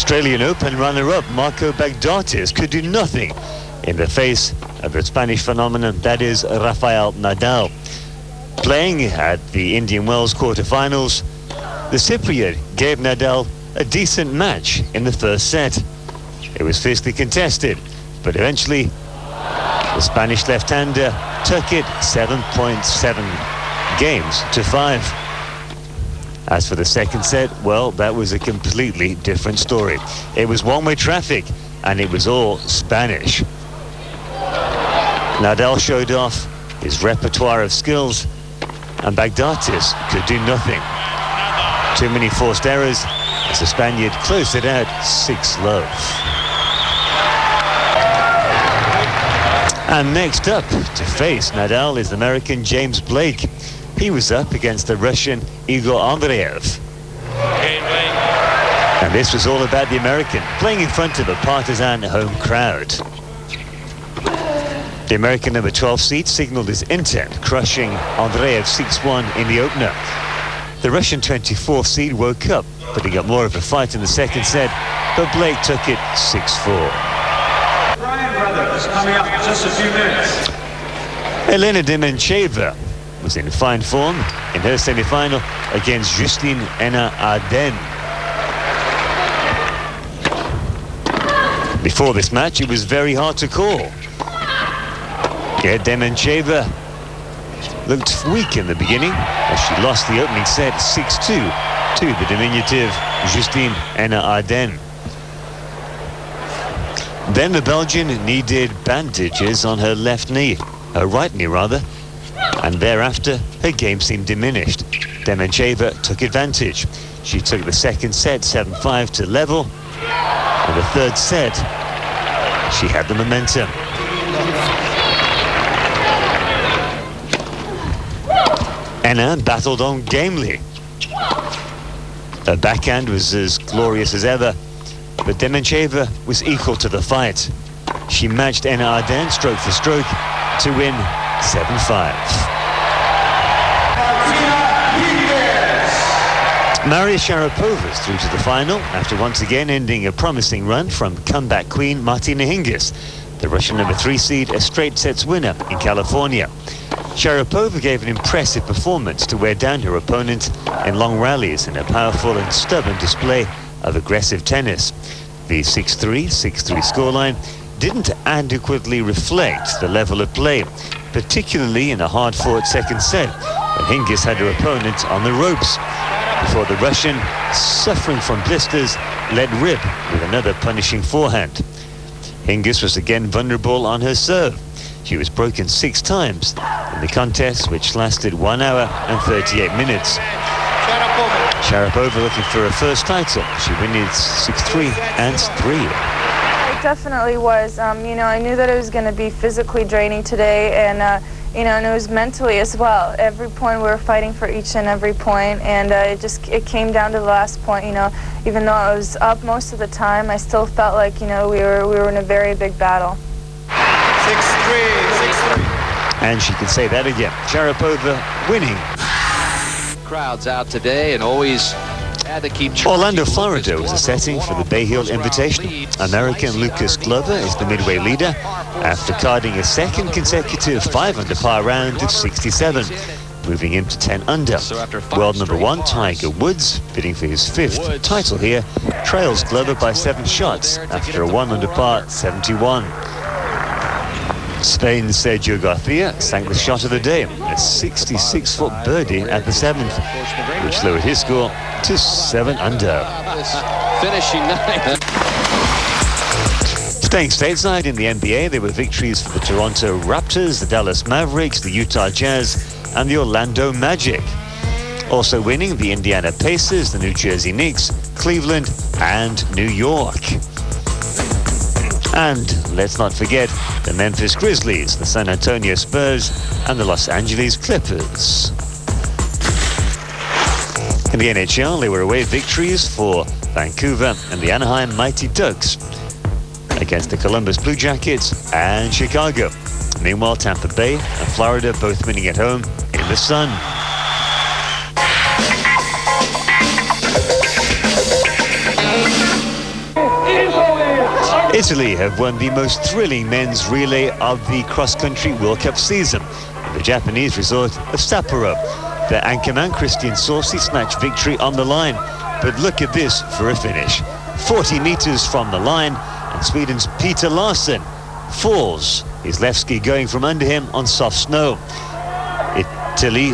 Australian Open runner-up Marco Bagdatis could do nothing in the face of the Spanish phenomenon that is Rafael Nadal. Playing at the Indian Wells quarterfinals, the Cypriot gave Nadal a decent match in the first set. It was fiercely contested, but eventually the Spanish left-hander took it 7.7 games to 5. As for the second set, well, that was a completely different story. It was one-way traffic, and it was all Spanish. Nadal showed off his repertoire of skills, and Bagdatis could do nothing. Too many forced errors as the Spaniard closed it out 6-love. And next up to face Nadal is the American James Blake. He was up against the Russian Igor Andreev. And this was all about the American, playing in front of a partisan home crowd. The American number 12 seed signaled his intent, crushing Andreev 6-1 in the opener. The Russian 24th seed woke up, but he got more of a fight in the second set, but Blake took it 6-4. Brian Brothers coming up in just a few minutes. Elena Demencheva was in fine form in her semi-final against Justine Henin-Ardenne. Before this match, it was very hard to call. Demencheva looked weak in the beginning as she lost the opening set 6-2 to the diminutive Justine Henin-Ardenne. Then the Belgian needed bandages on her left knee, her right knee rather, and thereafter her game seemed diminished. Demencheva took advantage. She took the second set 7-5 to level, and the third set she had the momentum. Henin battled on gamely. Her backhand was as glorious as ever, but Demencheva was equal to the fight. She matched Henin-Ardenne stroke for stroke to win 7-5. Maria Sharapova's through to the final after once again ending a promising run from comeback queen Martina Hingis, the Russian number 3 seed, a straight sets winner in California. Sharapova gave an impressive performance to wear down her opponent in long rallies in a powerful and stubborn display of aggressive tennis. The 6-3 scoreline didn't adequately reflect the level of play, particularly in a hard-fought second set when Hingis had her opponent on the ropes, before the Russian, suffering from blisters, let rip with another punishing forehand. Hingis was again vulnerable on her serve. She was broken 6 times in the contest, which lasted 1 hour and 38 minutes. Sharapova looking for her first title. She wins 6-3 and 3. It definitely was. You know, I knew that it was going to be physically draining today, and you know, and it was mentally as well. Every point we were fighting for each and every point, and it came down to the last point. You know, even though I was up most of the time, I still felt like, you know, we were in a very big battle. 6-3. And she could say that again. Sharapova winning. Crowds out today and always had to keep Orlando, Florida was the setting for the Bay Hill Invitational. American Lucas Glover is the midway leader after carding a second consecutive 5-under par round of 67, moving him to 10 under. World number 1 Tiger Woods, bidding for his 5th title here, trails Glover by 7 shots after a 1-under par 71. Spain's Sergio Garcia sank the shot of the day, a 66-foot birdie at the 7th, which lowered his score to 7 under. Finishing 9. Staying stateside in the NBA, there were victories for the Toronto Raptors, the Dallas Mavericks, the Utah Jazz, and the Orlando Magic. Also winning, the Indiana Pacers, the New Jersey Knicks, Cleveland, and New York. And let's not forget the Memphis Grizzlies, the San Antonio Spurs, and the Los Angeles Clippers. In the NHL, there were away victories for Vancouver and the Anaheim Mighty Ducks against the Columbus Blue Jackets and Chicago. Meanwhile, Tampa Bay and Florida both winning at home in the sun. Italy have won the most thrilling men's relay of the cross-country World Cup season at the Japanese resort of Sapporo. The anchorman Christian Sorsi snatched victory on the line, but look at this for a finish. 40 meters from the line, and Sweden's Peter Larsson falls, his left ski going from under him on soft snow. Italy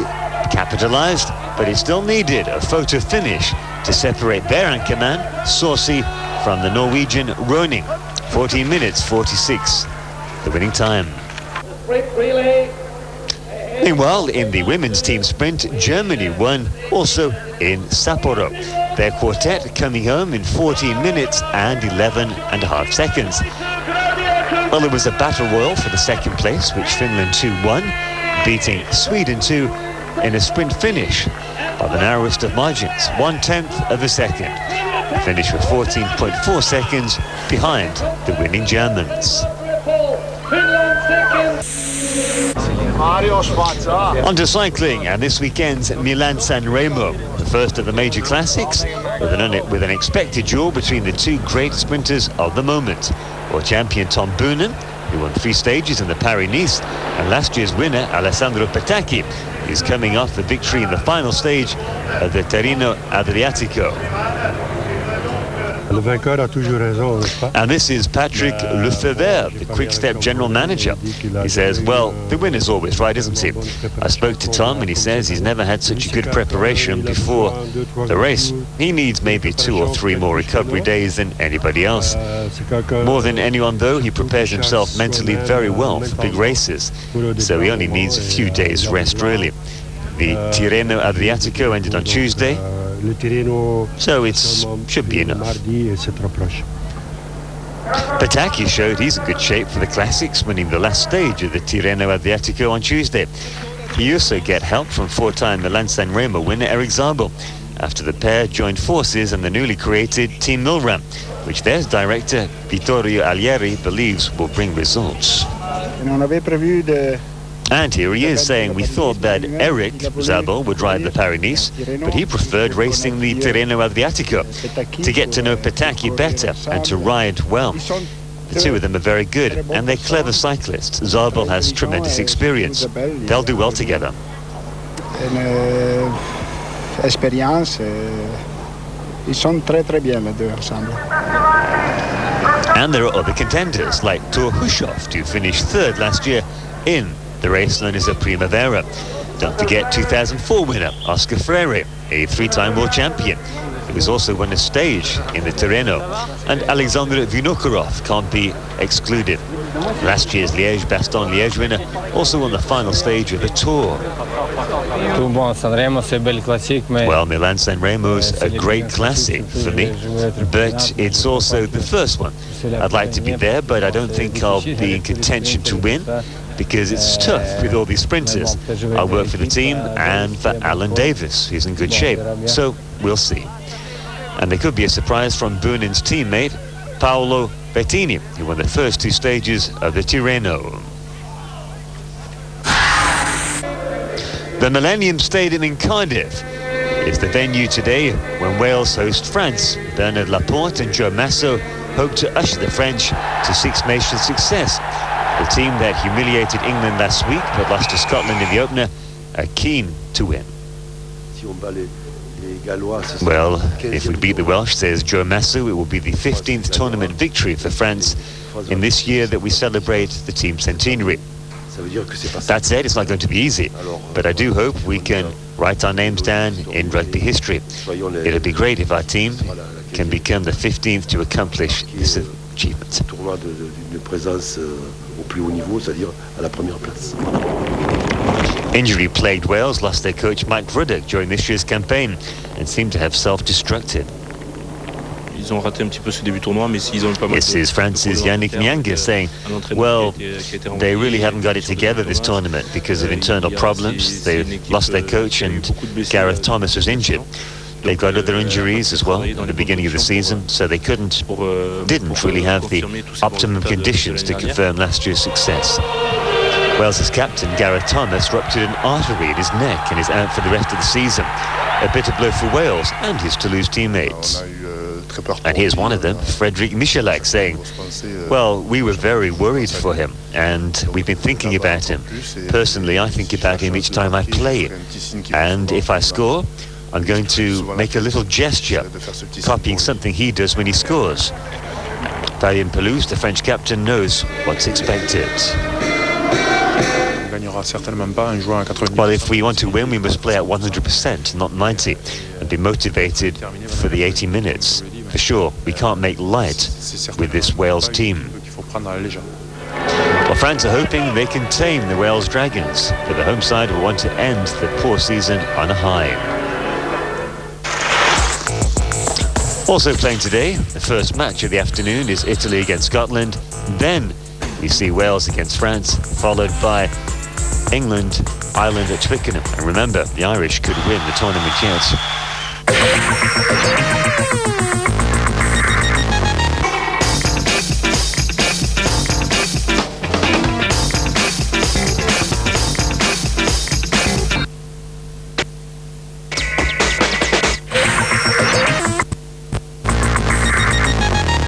capitalized, but it still needed a photo finish to separate their anchorman, Sorsi, from the Norwegian Roning. 14 minutes 46, the winning time. Meanwhile, in the women's team sprint, Germany won also in Sapporo. Their quartet coming home in 14 minutes and 11.5 seconds. Well, there was a battle royal for the second place, which Finland 2 won, beating Sweden 2 in a sprint finish by the narrowest of margins, 1/10 of a second. The finish with 14.4 seconds behind the winning Germans. On to cycling, and this weekend's Milan-San Remo, the first of the major classics, with an expected duel between the two great sprinters of the moment. World champion Tom Boonen, who won 3 stages in the Paris-Nice, and last year's winner Alessandro Petacchi, is coming off the victory in the final stage of the Tirreno Adriatico. And this is Patrick Lefebvre, the Quick-Step general manager. He says, well, the winner's always right, isn't he? I spoke to Tom and he says he's never had such a good preparation before the race. He needs maybe 2 or 3 more recovery days than anybody else. More than anyone, though, he prepares himself mentally very well for big races, so he only needs a few days rest, really. The Tirreno Adriatico ended on Tuesday, so it should be enough. Petacchi showed he's in good shape for the classics, winning the last stage of the Tirreno Adriatico on Tuesday. He also get help from 4-time Milan-San Remo winner Eric Zabel, after the pair joined forces in the newly created Team Milram, which their director Vittorio Alieri believes will bring results. And here he is saying, we thought that Eric Zabel would ride the Paris-Nice, but he preferred racing the Tirreno Adriatico to get to know Petacchi better and to ride well. The two of them are very good, and they're clever cyclists. Zabel has tremendous experience. They'll do well together. And there are other contenders, like Thor Hushovd, who finished 3rd last year in the race known as a Primavera. Don't forget 2004 winner Oscar Freire, a 3-time world champion, who has also won a stage in the Tirreno. And Alexander Vinokurov can't be excluded. Last year's Liège-Bastogne-Liège winner also won the final stage of the Tour. Well, Milan-San Remo's a great classic for me, but it's also the first one. I'd like to be there, but I don't think I'll be in contention to win, because it's tough with all these sprinters. I work for the team and for Alan Davis, who's in good shape, so we'll see. And there could be a surprise from Boonen's teammate, Paolo Bettini, who won the first 2 stages of the Tirreno. The Millennium Stadium in Cardiff is the venue today when Wales host France. Bernard Laporte and Joe Masso hope to usher the French to Six Nations success. The team that humiliated England last week but lost to Scotland in the opener are keen to win. Well, if we beat the Welsh, says Joe Masso, it will be the 15th tournament victory for France in this year that we celebrate the team centenary. That said, it's not going to be easy, but I do hope we can write our names down in rugby history. It'll be great if our team can become the 15th to accomplish this achievement. Injury-plagued Wales lost their coach Mike Ruddock during this year's campaign and seemed to have self-destructed. This is France's Yannick Nyanga saying, well, they really haven't got it together this tournament because of internal problems. They've lost their coach and Gareth Thomas was injured. They've got other injuries as well at the beginning of the season, so they didn't really have the optimum conditions to confirm last year's success. Wales's captain, Gareth Thomas, ruptured an artery in his neck and is out for the rest of the season. A bitter blow for Wales and his Toulouse teammates. And here's one of them, Frédéric Michalak, saying, well, we were very worried for him, and we've been thinking about him. Personally, I think about him each time I play. And if I score, I'm going to make a little gesture, copying something he does when he scores. Fabien Pelouse, the French captain, knows what's expected. Well, if we want to win, we must play at 100%, not 90, and be motivated for the 80 minutes. For sure, we can't make light with this Wales team. Well, France are hoping they can tame the Wales Dragons, but the home side will want to end the poor season on a high. Also playing today, the first match of the afternoon is Italy against Scotland. Then we see Wales against France, followed by England, Ireland at Twickenham. And remember, the Irish could win the tournament yet.